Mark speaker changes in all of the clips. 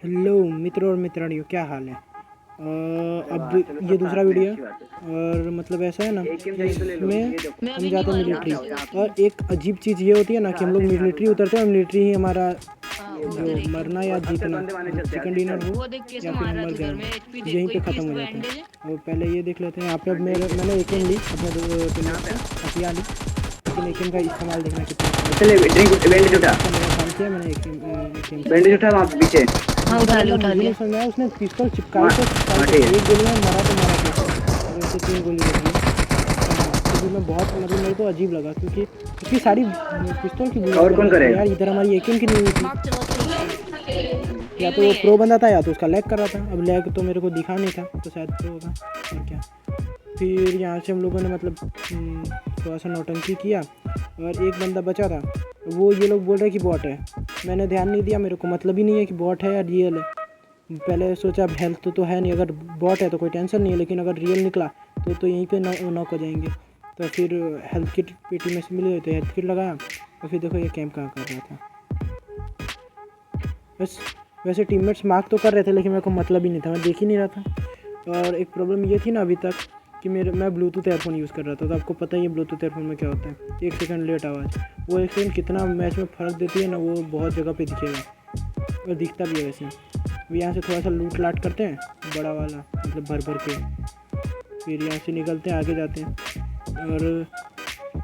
Speaker 1: Hello मित्रों और मित्राणियों, क्या हाल है। अब ये दूसरा वीडियो है और मतलब ऐसा है ना कि इसमें हम जाते हैं मिलिट्री। और एक अजीब चीज़ ये होती है ना कि हम लोग मिलिट्री उतरते हैं और मिलिट्री ही हमारा जो मरना या जीतना, चिकन डिनर हो या फिर हम मर गए यहीं पे ख़त्म हो जाता है। और पहले ये देख लेते हैं यहाँ पे। अब मैंने एकेम ली अपने हथियार ली, लेकिन एकेम का इस्तेमाल देखना कितना।
Speaker 2: चले बैंडेज उठा,
Speaker 1: मेरा काम किया मैंने एकेम
Speaker 2: बैंडेज उठा वहाँ पीछे।
Speaker 3: हाँ उठा लिया
Speaker 1: मुझे नहीं समझ में आया, उसने पिस्तौल चिपकाई तो एक गोली में मरा तो मरा कैसे, और वैसे 3 गोली लगी। तो मैं बहुत मतलब मेरे को अजीब लगा क्योंकि इतनी सारी पिस्तौल की बुलेट
Speaker 2: और कौन करे?
Speaker 1: यार। इधर हमारी एकेम की नहीं हुई थी, या तो वो प्रो बंदा था या तो उसका लैग कर रहा था। अब लैग तो मेरे को दिखा नहीं था तो शायद प्रो होगा और क्या। फिर यहाँ से हम लोगों ने मतलब थोड़ा सा नौटंकी किया और एक बंदा बचा था। वो ये लोग बोल रहे हैं कि बॉट है, मैंने ध्यान नहीं दिया, मेरे को मतलब ही नहीं है कि बॉट है या रियल है। पहले सोचा अब हेल्थ तो है नहीं, अगर बॉट है तो कोई टेंशन नहीं है, लेकिन अगर रियल निकला तो यहीं पे नॉक हो जाएंगे। तो फिर हेल्थ किट पेटी में से मिली हुई तो हेल्थ किट लगाया और फिर देखो ये कैंप कहाँ कर रहा था। बस वैसे टीममेट्स मार्क तो कर रहे थे लेकिन मेरे को मतलब ही नहीं था, मैं देख ही नहीं रहा था। और एक प्रॉब्लम ये थी ना अभी तक कि मैं ब्लूटूथ एयरफोन यूज़ कर रहा था, तो आपको पता ही है ब्लूटूथ एयरफोन में क्या होता है, 1 सेकंड लेट आवाज़। वो 1 सेकंड कितना मैच में फ़र्क देती है ना, वो बहुत जगह पे दिखेगा और दिखता भी है वैसे। अभी यहाँ से थोड़ा सा लूट लाट करते हैं बड़ा वाला, मतलब भर के, फिर यहाँ से निकलते हैं आगे जाते हैं। और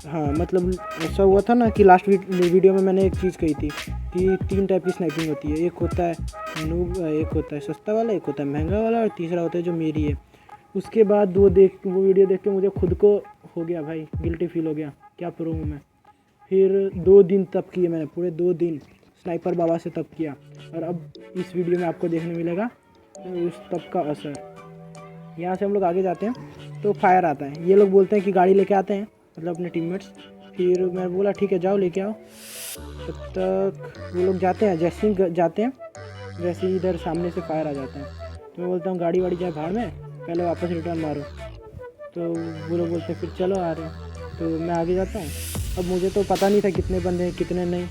Speaker 1: हाँ मतलब ऐसा हुआ था ना कि लास्ट वीडियो में मैंने एक चीज़ कही थी कि 3 टाइप की स्नाइपिंग होती है। एक होता है नूब, एक होता है सस्ता वाला, एक होता है महंगा वाला, और तीसरा होता है जो मेरी है। उसके बाद वो वीडियो देख के मुझे खुद को हो गया भाई, गिल्टी फील हो गया, क्या प्रो हूँ मैं। फिर 2 दिन तब किए मैंने, पूरे 2 दिन स्नाइपर बाबा से तब किया। और अब इस वीडियो में आपको देखने मिलेगा उस तब का असर। यहाँ से हम लोग आगे जाते हैं तो फायर आता है, ये लोग बोलते हैं कि गाड़ी लेके आते हैं, मतलब अपने टीममेट्स। फिर मैं बोला ठीक है जाओ लेके आओ। तब तक वो लोग जाते हैं, जैसे ही जाते हैं वैसे ही इधर सामने से फायर आ जाता है। तो मैं बोलता हूँ गाड़ी वाड़ी जाए भाड़ में, पहले वापस रिटर्न मारो। तो वो लोग बोलते हैं फिर चलो आ रहे हैं। तो मैं आगे जाता हूँ। अब मुझे तो पता नहीं था कितने बंदे हैं कितने नहीं।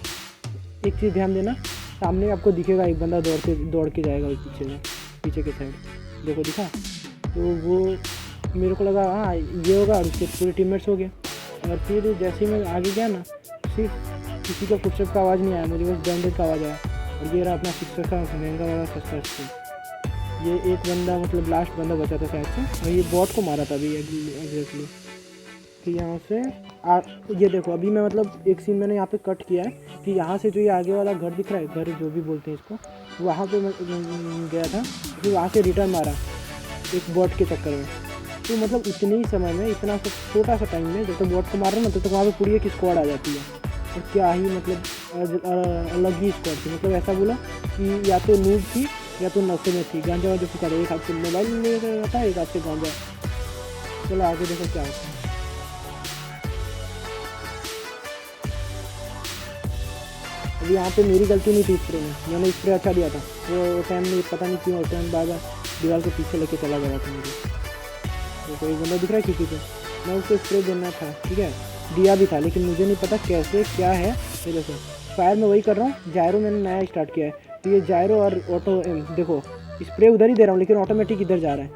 Speaker 1: एक चीज़ ध्यान देना, सामने आपको दिखेगा एक बंदा दौड़ के जाएगा उस पीछे के साइड, देखो दिखा। तो वो मेरे को लगा हाँ ये होगा, और उसके पूरे टीममेट्स हो गए। और फिर जैसे ही मैं आगे गया ना, सिर्फ किसी का फुटस्टेप का आवाज़ नहीं आया, मुझे बस बैंडेज का आवाज़ आया। और ये रहा अपना 600 का महंगा वाला सस्ता स्किन। ये एक बंदा मतलब लास्ट बंदा बचा था शायद से, और ये बॉट को मारा था अभी एग्जैक्टली। तो यहाँ से ये देखो अभी मैं मतलब एक सीन मैंने यहाँ पे कट किया है कि यहाँ से जो ये आगे वाला घर दिख रहा है, घर जो भी बोलते हैं इसको, वहाँ पे मैं गया था। फिर वहाँ से रिटर्न मारा एक बॉट के चक्कर में। तो मतलब इतने ही समय में, इतना सा छोटा सा टाइम में, जब तक बॉट को मार रहा ना तब तक वहाँ पे पूरी एक स्क्वाड आ जाती है। और क्या ही मतलब अलग ही स्क्वाड थी। मतलब ऐसा बोला कि या तो नूब थी या तो नशे में थी, गांजा वाजा फुका रहे, एक हाथ से मोबाइल ले रहा था, एक हाथ से गांजा। चलो आगे देखो क्या होता है। अभी यहाँ पे मेरी गलती नहीं थी स्प्रे में, मैंने स्प्रे अच्छा दिया था। वो टाइम में पता नहीं क्यों उस टाइम बार दीवार के पीछे लेके चला गया था मुझे। तो कोई बंदा दिख रहा है किसी को, मैं उसको स्प्रे देना था, ठीक है दिया भी था, लेकिन मुझे नहीं पता कैसे क्या है। ये देखो फायर में वही कर रहा हूँ, जायरो मैंने नया स्टार्ट किया है। तो ये जायरो और ऑटो देखो स्प्रे उधर ही दे रहा हूँ लेकिन ऑटोमेटिक इधर जा रहा है।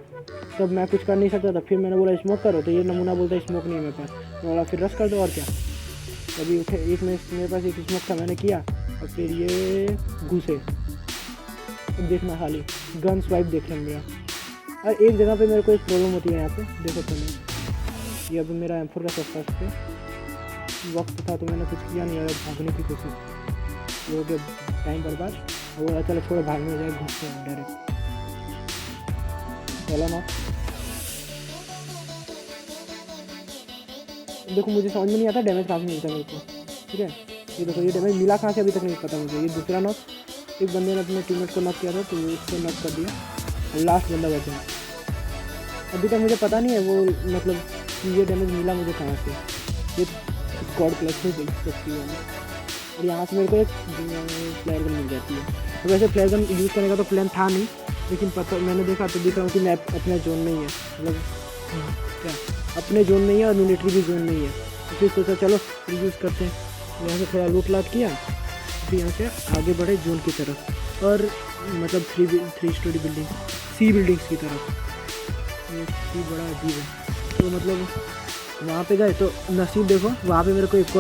Speaker 1: तब मैं कुछ कर नहीं सकता था। फिर मैंने बोला स्मोक करो, तो ये नमूना बोलता है स्मोक नहीं है मेरे पास। मैं बोला फिर रश कर दो और क्या। अभी उठे एक मेरे पास एक स्मोक था, मैंने किया और फिर ये घुसे। अब देखना खाली गन स्वाइप देख लेंगे। और एक जगह पे मेरे को एक प्रॉब्लम होती है यहाँ पे, देखो तो मैं ये अभी मेरा M4 का सस्ता पे वक्त था तो मैंने कुछ किया नहीं, अगर भागने की कोशिश हो गया, टाइम बर्बाद। और चलो छोड़ो भागने जाए, घुसते हैं डायरेक्ट। चलो ना देखो मुझे समझ में नहीं आता डैमेज कहाँ से मिलता है मेरे को, ठीक है। ये देखो ये डैमेज मिला कहाँ से अभी तक नहीं पता मुझे। ये दूसरा नॉक, एक बंदे ने अपने टीममेट को नॉक किया था तो उसको नॉक कर दिया और लास्ट बंदा बचा। अभी तक मुझे पता नहीं है वो मतलब कि ये डैमेज मिला मुझे कहाँ से। ये स्क्वाड प्लस में सकती है। और यहाँ से मेरे को एक फ्लेयर गन मिल जाती है। तो वैसे फ्लेयर गन यूज़ करने का तो प्लान था नहीं, लेकिन पता मैंने देखा तो दिख रहा हूँ कि मैं अपने जोन में ही है, मतलब क्या अपने जोन में ही है और मिलिट्री भी जोन में ही है। तो फिर सोचा चलो यूज़ करते हैं। यहाँ से थोड़ा लूट लाट किया, फिर यहाँ से आगे बढ़े जोन की तरफ। और मतलब थ्री स्टोरी बिल्डिंग, सी बिल्डिंग्स की तरफ। ये सी बड़ा अजीब है। तो मतलब वहाँ पे गए तो नसीब देखो, वहाँ पे मेरे को एक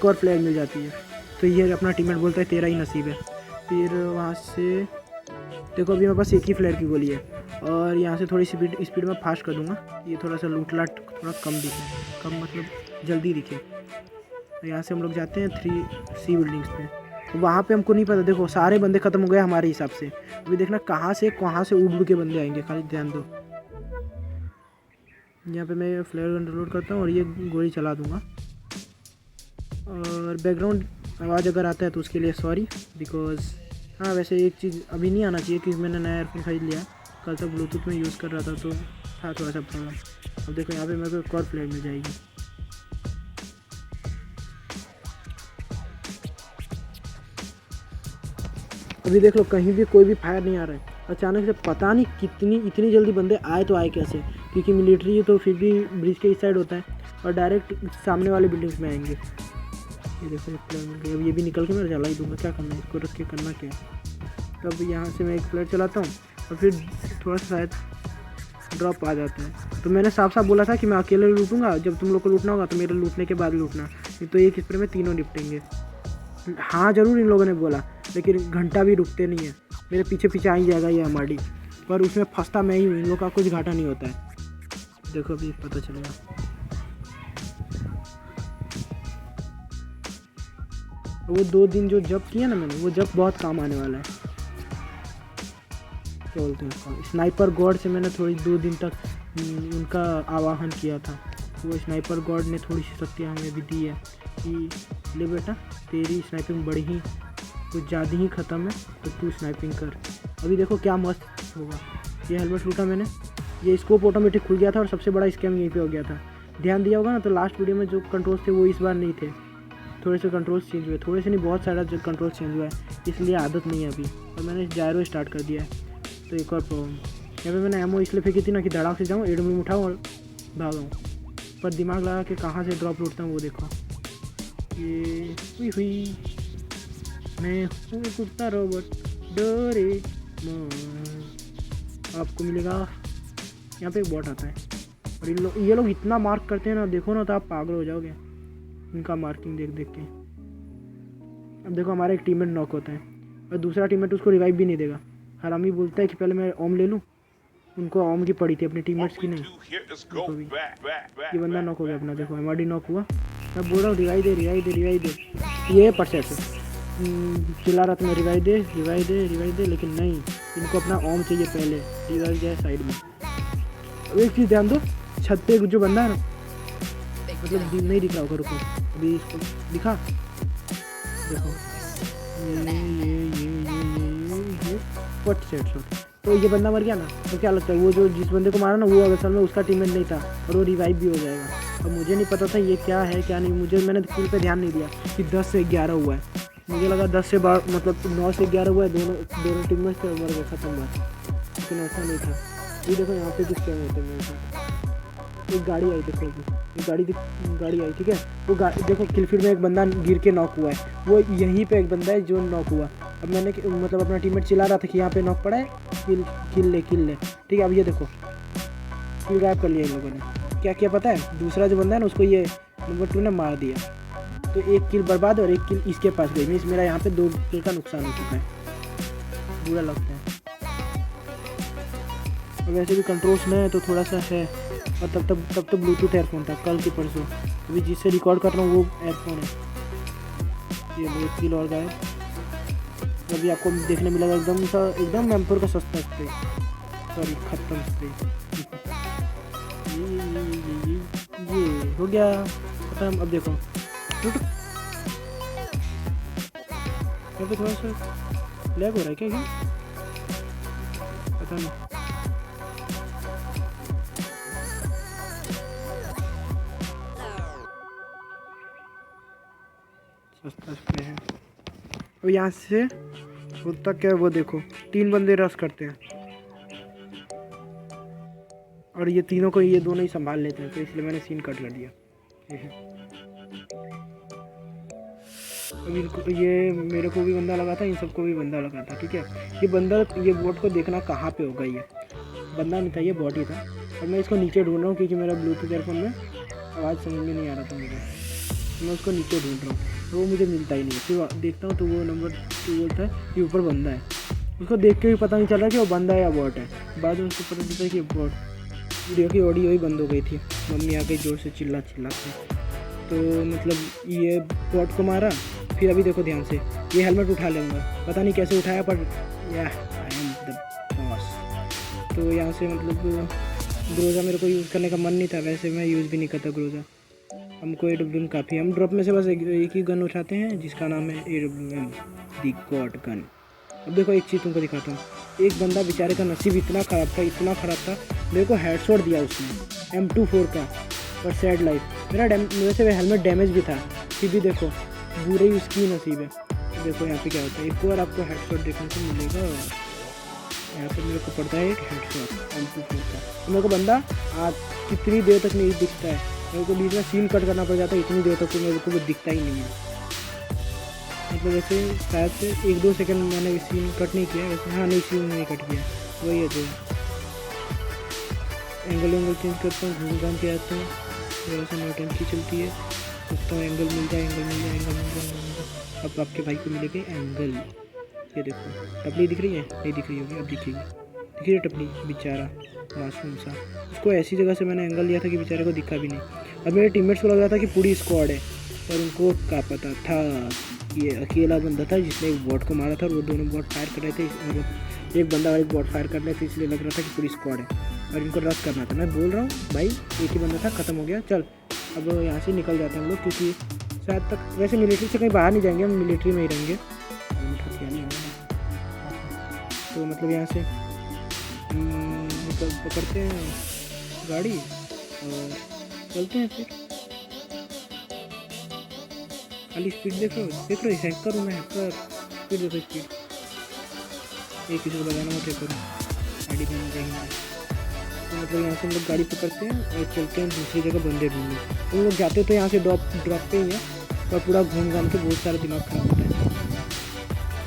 Speaker 1: और फ्लैग मिल जाती है। तो ये अपना टीममेट बोलता है तेरा ही नसीब है। फिर वहाँ से देखो अभी मेरे पास एक ही फ्लैग की गोली है और यहाँ से थोड़ी स्पीड में फास्ट कर दूँगा, ये थोड़ा सा लूट लाट थोड़ा कम दिखे, कम मतलब जल्दी दिखे। तो यहाँ से हम लोग जाते हैं 3C बिल्डिंग्स पे। तो वहाँ पे हमको नहीं पता, देखो सारे बंदे ख़त्म हो गए हमारे हिसाब से। अभी देखना कहाँ से उड़ के बंदे आएंगे, खाली ध्यान दो। यहाँ पे मैं फ्लेयर गन रिलोड करता हूँ और ये गोली चला दूँगा। और बैकग्राउंड आवाज़ अगर आता है तो उसके लिए सॉरी, बिकॉज़ हाँ वैसे एक चीज़ अभी नहीं आना चाहिए क्योंकि मैंने नया एयरफोन ख़रीद लिया, कल तक ब्लूटूथ में यूज़ कर रहा था तो था थोड़ा सा प्रॉब्लम। अब देखो यहाँ पे मेरे को एक और फ्लैग मिल जाएगी। अभी देख लो कहीं भी कोई भी फायर नहीं आ रहा है। अचानक से पता नहीं इतनी जल्दी बंदे आए तो आए कैसे, क्योंकि मिलिट्री तो फिर भी ब्रिज के इस साइड होता है और डायरेक्ट सामने वाले बिल्डिंग्स में आएंगे। ये देखो एक फ्लैर मिल गया, अब ये भी निकल के मैं जला ही दूँगा, क्या करना है इसको रख के करना क्या है। तब यहाँ से मैं एक फ्लैर चलाता हूँ और फिर थोड़ा सा शायद ड्रॉप आ जाता है। तो मैंने साफ साफ बोला था कि मैं अकेले लूटूंगा, जब तुम लोग को लूटना होगा तो मेरे लूटने के बाद लूटना, नहीं तो एक स्प्रे में तीनों निपटेंगे। हाँ ज़रूर इन लोगों ने बोला, लेकिन घंटा भी रुकते नहीं है, मेरे पीछे पीछे आ ही जाएगा ये एमआरडी, पर उसमें फंसता मैं ही हूँ, इन लोग का कुछ घाटा नहीं होता है। देखो अभी पता चलेगा। वो 2 दिन जो जब किया ना मैंने, वो जब बहुत काम आने वाला है। क्या बोलते हैं उसको, स्नाइपर गॉड से मैंने थोड़ी 2 दिन तक उनका आवाहन किया था। वो स्नाइपर गॉड ने थोड़ी सी शक्तियाँ हमें भी दी है कि ले बेटा तेरी स्नाइपिंग बड़ी ही कुछ ज़्यादा ही ख़त्म है, तो तू स्नाइपिंग कर। अभी देखो क्या मस्त होगा। ये हेलमेट लूटा मैंने, ये स्कोप ऑटोमेटिक खुल गया था और सबसे बड़ा स्कैम यहीं पे हो गया था। ध्यान दिया होगा ना तो लास्ट वीडियो में जो कंट्रोल्स थे वो इस बार नहीं थे, थोड़े से कंट्रोल्स चेंज हुए, थोड़े से नहीं बहुत सारा जो कंट्रोल चेंज हुआ है, इसलिए आदत नहीं है अभी। और मैंने जायरो स्टार्ट कर दिया है, तो एक और प्रॉब्लम यहाँ पे मैंने एमओ इसलिए फेंकी थी ना कि धड़ाक से जाऊँ, एडमी उठाऊँ और भागाऊँ, पर दिमाग लगा के कहाँ से ड्रॉप लूटता हूँ वो देखो। ये हुई मैं हूँ कुत्ता रोबोट डोरे आपको मिलेगा। यहाँ पे एक बॉट आता है और ये लोग इतना मार्क करते हैं ना, देखो ना तो आप पागल हो जाओगे इनका मार्किंग देख देख के। अब देखो हमारा एक टीममेट नॉक होता है और दूसरा टीममेट उसको रिवाइव भी नहीं देगा। हरामी बोलता है कि पहले मैं ओम ले लूँ, उनको ओम की पड़ी थी अपने टीममेट्स की नहीं। ये बंदा नॉक हो गया अपना, देखो एमआरडी नॉक हुआ। मैं बोल रहा हूँ रिवाइव दे रिवाइव दे रिवाइव दे, ये परसेंट चिल्ला रहा था मैं रिवाइव दे रिवाइव दे रिवाइव दे, लेकिन नहीं, इनको अपना ओम चाहिए पहले, रिवाइव जाए साइड में। अब एक चीज़ ध्यान दो, छत पे जो बंदा है ना, मतलब नहीं दिख रहा होगा, रुको अभी इसको दिखा, देखो ये फट सेट शॉट। तो ये बंदा मर गया ना, तो क्या लगता है वो जो जिस बंदे को मारा ना वो असल में उसका टीममेट नहीं था और वो रिवाइव भी हो जाएगा। अब मुझे नहीं पता था ये क्या है क्या नहीं, मैंने किल पे ध्यान नहीं दिया कि 10 से 11 हुआ है, मुझे लगा 10 से 12 मतलब 9 से 11 हुआ है, दोनों टीममेट्स से मर गए, खत्म हुआ, लेकिन ऐसा नहीं था। ये देखो यहाँ पे कुछ क्या होता है मेरे साथ, एक गाड़ी आई, देखो एक गाड़ी आई, ठीक है, वो देखो किलफील्ड में एक बंदा गिर के नॉक हुआ है, वो यहीं पे एक बंदा है जो नॉक हुआ। अब मैंने मतलब अपना टीममेट चिल्ला रहा था कि यहाँ पे नॉक पड़ा है, किल ले, ठीक है। अब ये देखो किल गायब कर लिया इन लोगों ने। क्या किया पता है, दूसरा जो बंदा है ना उसको ये नंबर 2 ने मार दिया, तो एक किल बर्बाद और एक किल इसके पास गई, मीन्स मेरा यहाँ पे 2 किल का नुकसान हो चुका है, बुरा लगता है। और वैसे भी कंट्रोल्स में है तो थोड़ा सा है, और तब तो ब्लूटूथ एयरफोन था कल की परसों, अभी जिससे रिकॉर्ड कर रहा हूँ वो एयरफोन है। ये एक किल और गायब। अभी आपको देखने मिलेगा एकदम एम्पोर का सस्ता स्प्रे, सॉरी खत्म स्प्रे। ये हो गया खत्म। अब देखो यहाँ पे थोड़ा सा लैग हो रहा है क्या पता नहीं। सस्ता स्प्रे है। अब यहाँ से होता क्या है वो देखो, 3 बंदे रश करते हैं और ये तीनों को ये दोनों ही संभाल लेते हैं, तो इसलिए मैंने सीन कट कर दिया। अभी ये मेरे को भी बंदा लगा था, इन सबको भी बंदा लगा था, ठीक है। ये बंदा, ये बोट को देखना कहाँ पे होगा, ये बंदा नहीं था, ये बॉट ही था। और मैं इसको नीचे ढूंढ रहा हूँ क्योंकि मेरा ब्लूटूथ ईयरफोन में आवाज़ समझ में नहीं आ रहा था मुझे, मैं उसको नीचे ढूंढ रहा हूँ, तो वो मुझे मिलता ही नहीं। फिर देखता हूँ तो वो नंबर 2 बोलता है ये ऊपर बंदा है। उसको देख के भी पता नहीं चल रहा कि वो बंदा है या बॉट है, बाद में उसको पता चलता है कि बॉट। वीडियो की ऑडियो ही बंद हो गई थी, मम्मी आ गई जोर से चिल्ला के, तो मतलब ये बॉट को मारा। फिर अभी देखो ध्यान से, ये हेलमेट उठा लेंगे, पता नहीं कैसे उठाया, पर या आई एम द बॉस। तो यहाँ से मतलब ग्रोजा मेरे को यूज़ करने का मन नहीं था, वैसे मैं यूज़ भी नहीं करता ग्रोजा, हमको AWM काफ़ी है। हम ड्रॉप में से बस एक ही गन उठाते हैं जिसका नाम है AWM दी गॉड गन। अब देखो एक चीज़ तुमको दिखाता हूँ, एक बंदा बेचारे का नसीब इतना ख़राब था, मेरे को हेडशॉट दिया उसने M24 का, और सैड लाइफ। मेरे से हेलमेट डैमेज भी था, फिर भी देखो बुरे ही उसकी नसीब है। देखो यहाँ पे क्या होता है, एक और आपको हेडशॉट देखने को मिलेगा। यहाँ पे मेरे को पड़ता है एक हेडशॉट M24 का, तो मेरे को बंदा आज कितनी देर तक नहीं दिखता है, मेरे को बीच में सीन कट करना पड़ जाता है, इतनी देर तक तो मेरे को वो दिखता ही नहीं है। मतलब वैसे शायद से 1-2 सेकंड मैंने सीन कट नहीं किया वैसे, हाँ नहीं सीन नहीं कट किया, वही है जो एंगल चेंज करता हूँ, घूम घाम के आता हूँ, वैसे नौटंकी चलती है, सोचता हूँ एंगल मिल जाए। अब आपके भाई को मिलेगी एंगल, ये देखो टपली दिख रही है, नहीं दिख रही होगी, अब दिख रही है टपली, बेचारा मासूम सा, उसको ऐसी जगह से मैंने एंगल लिया था कि बेचारे को दिखा भी नहीं। अब मेरे टीममेट्स को लग रहा था कि पूरी स्क्वाड है, और उनको क्या पता था ये अकेला बंदा था जिसने एक बॉट को मारा था, और वो दोनों बॉट फायर कर रहे थे, और एक बंदा और एक बॉट फायर कर रहे थे, इसलिए लग रहा था कि पूरी स्क्वाड है और इनको रश करना था। मैं बोल रहा हूँ भाई एक ही बंदा था, ख़त्म हो गया, चल अब यहाँ से निकल जाते हैं हम लोग, क्योंकि शायद तक वैसे मिलिट्री से कहीं बाहर नहीं जाएंगे, हम मिलिट्री में ही रहेंगे। तो मतलब यहाँ से पकड़ते हैं गाड़ी और चलते हैं। फिर खाली स्पीड देख रहे हैकर हूँ मैं, हैकर स्पीड देखो, स्पीड एक किसी को लगाना मत करूँ, गाड़ी बन जाएंगे। तो मतलब यहाँ से हम लोग गाड़ी पकड़ते हैं और चलते हैं दूसरी जगह बंदे ढूंढने। हम लोग जाते तो यहाँ से ड्रॉप पे ही है, और पूरा घूम घाम के बहुत सारा दिमाग खराब होता है।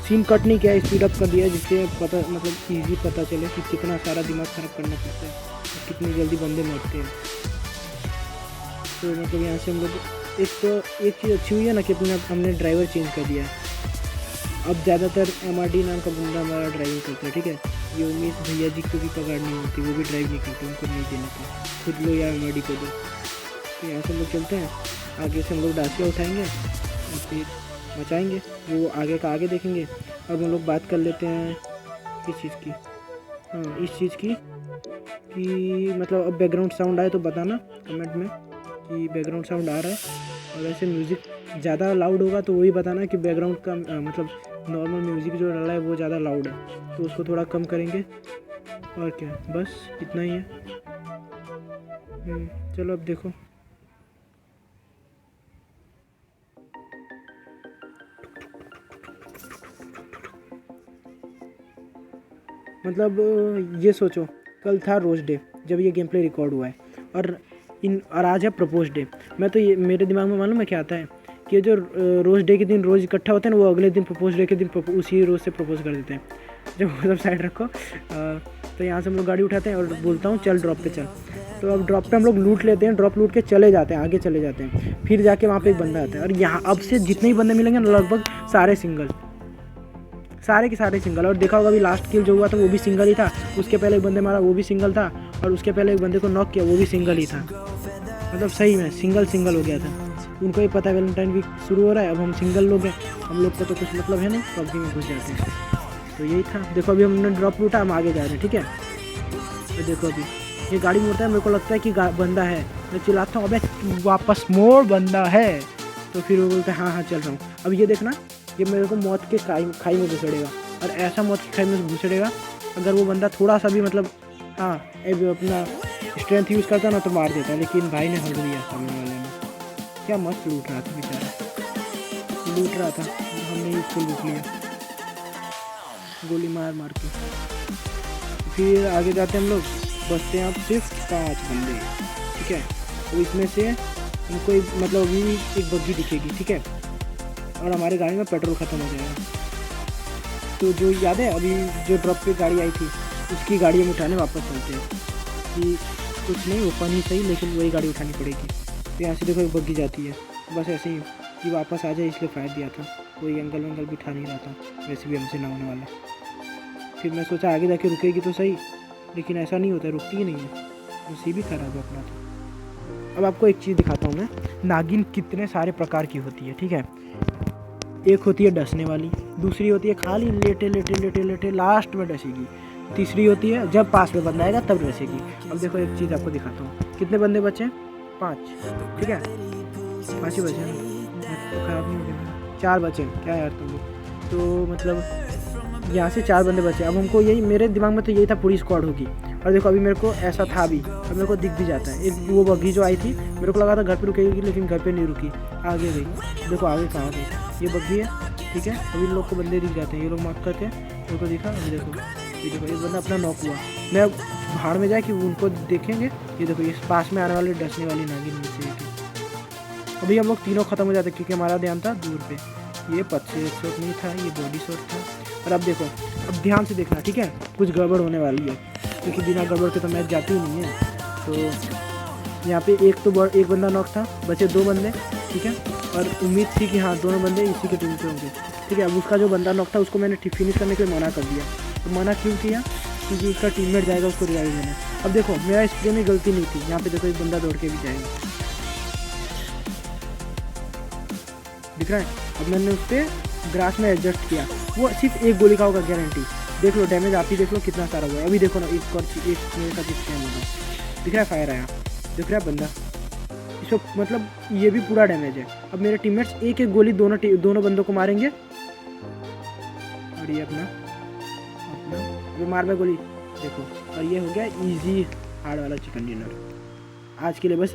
Speaker 1: सीन कट नहीं किया, स्पीड अप कर दिया, जिससे पता मतलब ईजी पता चले कि कितना सारा दिमाग खराब करना पड़ता है और कितनी जल्दी बंदे मरते हैं। तो मतलब यहाँ से हम लोग एक चीज़ अच्छी हुई है ना कि हमने ड्राइवर चेंज कर दिया है। अब ज़्यादातर MRD नाम का बंदा हमारा ड्राइविंग करता है, ठीक है। ये उमेश भैया जी को भी पकड़नी होती, वो भी ड्राइव नहीं करते, उनको नहीं देना था, खुद लो या MRD को दो। तो यहाँ से हम लोग चलते हैं, आगे से हम लोग डासिया उठाएँगे और फिर मचाएंगे, वो आगे का आगे देखेंगे। अब हम लोग बात कर लेते हैं इस चीज़ की, हाँ इस चीज़ की कि मतलब अब बैकग्राउंड साउंड आए तो बताना कमेंट में कि बैकग्राउंड साउंड आ रहा है, और वैसे म्यूज़िक ज़्यादा लाउड होगा तो वही बताना कि बैकग्राउंड का मतलब नॉर्मल म्यूज़िक जो डाला है वो ज़्यादा लाउड है, तो उसको थोड़ा कम करेंगे। और क्या, बस इतना ही है। चलो अब देखो, मतलब ये सोचो कल था रोज डे जब ये गेम प्ले रिकॉर्ड हुआ है, और आज है प्रपोज डे। मैं तो ये मेरे दिमाग में मालूम है क्या आता है कि जो रोज डे के दिन रोज़ इकट्ठा होते हैं ना, वो अगले दिन प्रपोज डे के दिन उसी रोज़ से प्रपोज कर देते हैं। जब मतलब साइड रखो, तो यहाँ से हम लोग गाड़ी उठाते हैं और बोलता हूँ चल ड्रॉप पे चल। तो अब ड्रॉप पे हम लोग लूट लेते हैं, ड्रॉप लूट के चले जाते हैं, आगे चले जाते हैं। फिर जाके वहाँ पे एक बंदा आता है, और यहाँ अब से जितने ही बंदे मिलेंगे लगभग सारे के सारे सिंगल। और देखा होगा अभी लास्ट किल जो हुआ था वो भी सिंगल ही था, उसके पहले एक बंदे मारा वो भी सिंगल था, और उसके पहले एक बंदे को नॉक किया वो भी सिंगल ही था। मतलब सही में सिंगल हो गया था। उनको ही पता है वैलेंटाइन वीक शुरू हो रहा है, अब हम सिंगल लोग हैं, हम लोग को तो कुछ मतलब है नहीं, पबजी में घुस जाते हैं। तो यही था। देखो अभी हमने ड्रॉप लूटा, हम आगे जा रहे हैं, ठीक है। तो देखो अभी ये गाड़ी मोड़ता है, मेरे को लगता है कि बंदा है, मैं चिल्लाता हूँ अबे वापस मोड़, बंदा है। तो फिर वो बोलते हैं हाँ चल रहा हूँ। अब ये देखना, ये मेरे को मौत के खाई में घुसड़ेगा, और ऐसा मौत की खाई में घुसड़ेगा अगर वो बंदा थोड़ा सा भी मतलब हाँ अपना स्ट्रेंथ यूज़ करता ना तो मार देता, लेकिन भाई ने हल दिया सामने वाले ने। क्या मस्त लूट रहा था बेचारा, लूट रहा था, हमने उसको लूट लिया गोली मार के। फिर आगे जाते हैं हम लोग, बचते हैं अब सिर्फ 5 बंदे, ठीक है। तो इसमें से उनको मतलब अभी एक बग्गी दिखेगी, ठीक है। और हमारे गाड़ी में पेट्रोल ख़त्म हो जाएगा। तो जो याद है अभी जो ड्रॉप पे गाड़ी आई थी उसकी गाड़ी हम उठाने वापस चलते हैं कि कुछ नहीं ओपन ही सही, लेकिन वही गाड़ी उठानी पड़ेगी। तो यहाँ से देखो एक बग्गी जाती है, बस ऐसे ही कि वापस आ जाए इसलिए फायर दिया था। कोई एंगल वंगल भी उठा नहीं रहा था, वैसे भी हमसे ना होने वाला। फिर मैं सोचा आगे जाके रुकेगी तो सही, लेकिन ऐसा नहीं होता, रुकती ही नहीं है, उसी भी खराब है अपना। तो अब आपको एक चीज़ दिखाता हूँ मैं, नागिन कितने सारे प्रकार की होती है, ठीक है। एक होती है डसने वाली, दूसरी होती है खाली लेटे लेटे लेटे लेटे लास्ट में डसेगी, तीसरी होती है जब पास में बंदा आएगा तब डसेगी। अब देखो एक चीज़ आपको दिखाता हूँ, कितने बंदे बचे? 5, ठीक है, 5 ही बचे ना, तो खराब नहीं हो गया। 4 बचे, क्या यार तुम लोग। तो मतलब यहाँ से 4 बंदे बचे। अब हमको यही, मेरे दिमाग में तो यही था पूरी स्क्वाड होगी। और देखो अभी मेरे को ऐसा था भी, अब मेरे को दिख भी जाता है। एक वो बग्गी जो आई थी मेरे को लगा था घर पे रुकेगी, लेकिन घर पे नहीं रुकी, आगे गई। देखो आगे कहाँ गई, ये बग्गी है, ठीक है। अभी इन लोग को बंदे दिख जाते हैं, ये लोग मार्क करते हैं, मेरे को दिखा। अभी देखो ये देखो एक बंदा अपना नॉक हुआ, मैं भाड़ में जाए कि उनको देखेंगे। ये देखो ये पास में आने वाले डसने वाली नागिन में से एक। अभी हम लोग तीनों खत्म हो जाते क्योंकि हमारा ध्यान था दूर पे। ये पथ से शॉट नहीं था, ये बॉडी शॉट था। और अब देखो, अब ध्यान से देखना, ठीक है, कुछ गड़बड़ होने वाली है, क्योंकि बिना गड़बड़ के तो मैच जाती ही नहीं है। तो यहाँ पे एक बंदा नॉक था, बचे 2 बंदे, ठीक है। और उम्मीद थी कि हाँ दोनों बंदे इसी के टीम से होंगे, ठीक है। अब उसका जो बंदा नॉक था उसको मैंने फिनिश करने के लिए मना कर दिया। तो मना क्यों किया? क्योंकि उसका टीममेट जाएगा उसको रिवाइव देने। अब देखो मेरा स्प्रे में गलती नहीं थी, यहाँ पे देखो एक बंदा दौड़ के भी जाएगा, दिख रहा है। अब मैंने उस पर ग्रास में एडजस्ट किया, वो सिर्फ एक गोली का होगा गारंटी। देख लो डैमेज आप ही देख लो कितना सारा हुआ है। अभी देखो ना एक मेरे साथ स्कैम होगा, दिख रहा है फायर आया, दिख रहा है बंदा, इसको मतलब ये भी पूरा डैमेज है। अब मेरे टीममेट्स एक एक गोली दोनों बंदों को मारेंगे। और ये अपना ये मार में गोली देखो, और ये हो गया इजी हार्ड वाला चिकन डिनर। आज के लिए बस